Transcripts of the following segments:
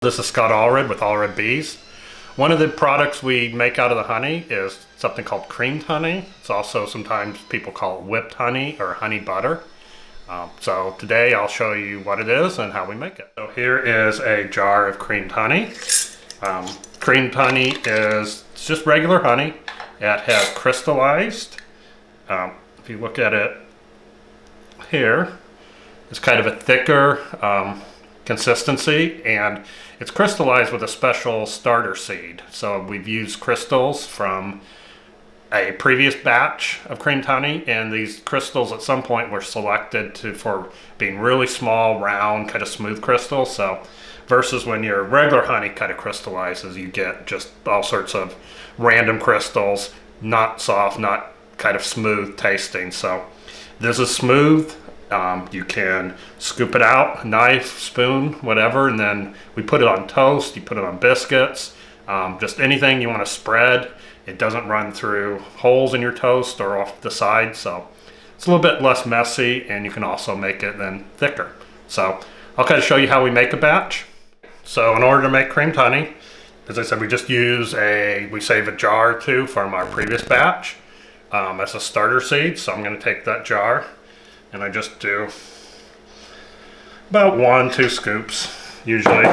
This is Scott Allred with Allred Bees. One of the products we make out of the honey is something called creamed honey. It's also sometimes people call it whipped honey or honey butter. So today I'll show you what it is and how we make it. So here is a jar of creamed honey. Creamed honey is just regular honey. It has crystallized. If you look at it here, it's kind of a thicker consistency, and it's crystallized with a special starter seed. So we've used crystals from a previous batch of creamed honey, and these crystals at some point were selected for being really small, round, kind of smooth crystals. So versus when your regular honey kind of crystallizes, you get just all sorts of random crystals, not soft, not kind of smooth tasting. So this is smooth. You can scoop it out, knife, spoon, whatever, and then we put it on toast, you put it on biscuits, just anything you want to spread. It doesn't run through holes in your toast or off the side, so it's a little bit less messy, and you can also make it then thicker. So I'll kind of show you how we make a batch. So in order to make creamed honey, as I said, we just use we save a jar or two from our previous batch as a starter seed. So I'm going to take that jar, and I just do about 1-2 scoops usually.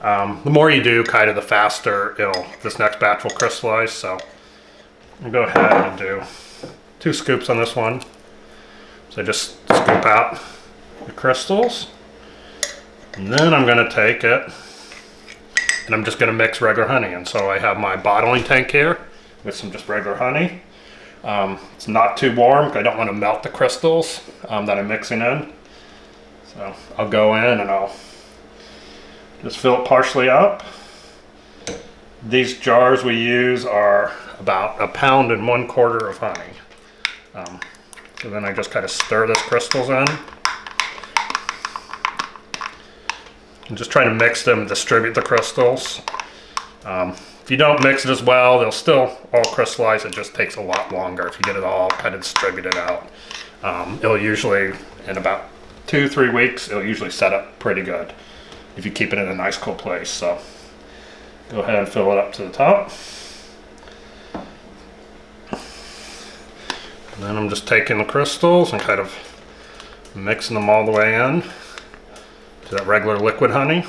The more you do, kind of the faster this next batch will crystallize. So I'll go ahead and do 2 scoops on this one. So just scoop out the crystals, and then I'm going to take it and I'm just going to mix regular honey. And so I have my bottling tank here with some just regular honey. It's not too warm. I don't want to melt the crystals that I'm mixing in. So I'll go in and I'll just fill it partially up. These jars we use are about 1.25 pounds of honey. So then I just kind of stir those crystals in. And just try to mix them, distribute the crystals. If you don't mix it as well, they'll still all crystallize. It just takes a lot longer if you get it all kind of distributed out. It'll usually, in about 2-3 weeks, it'll usually set up pretty good if you keep it in a nice cool place. So go ahead and fill it up to the top. And then I'm just taking the crystals and kind of mixing them all the way in to that regular liquid honey.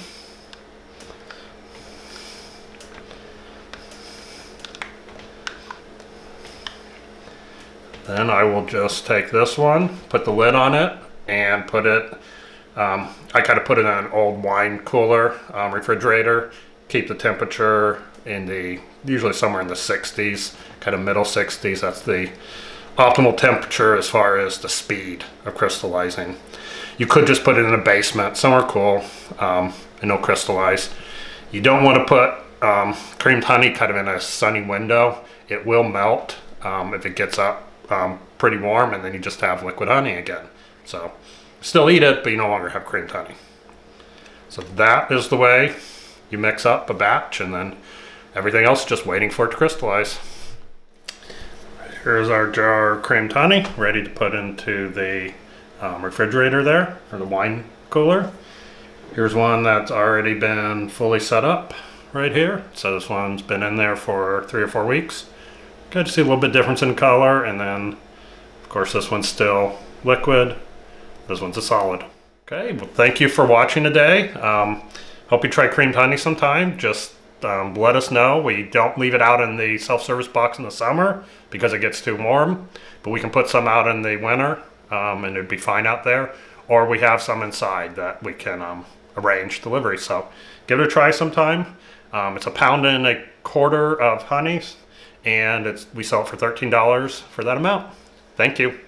Then I will just take this one, put the lid on it, and put it, I kind of put it in an old wine cooler, refrigerator, keep the temperature in usually somewhere in the 60s, kind of middle 60s. That's the optimal temperature as far as the speed of crystallizing. You could just put it in a basement, somewhere cool, and it'll crystallize. You don't want to put creamed honey kind of in a sunny window. It will melt if it gets up pretty warm, and then you just have liquid honey again. So still eat it, but you no longer have creamed honey. So that is the way you mix up a batch, and then everything else just waiting for it to crystallize. Here's our jar of creamed honey ready to put into the refrigerator there, or the wine cooler. Here's one that's already been fully set up right here. So this one's been in there for 3 or 4 weeks. Good to see a little bit difference in color, and then of course this one's still liquid, this one's a solid. Okay, well, thank you for watching today. Hope you try creamed honey sometime. Just let us know. We don't leave it out in the self-service box in the summer because it gets too warm, but we can put some out in the winter and it'd be fine out there, or we have some inside that we can arrange delivery. So give it a try sometime. It's 1.25 pounds of honey, and we sell it for $13 for that amount. Thank you.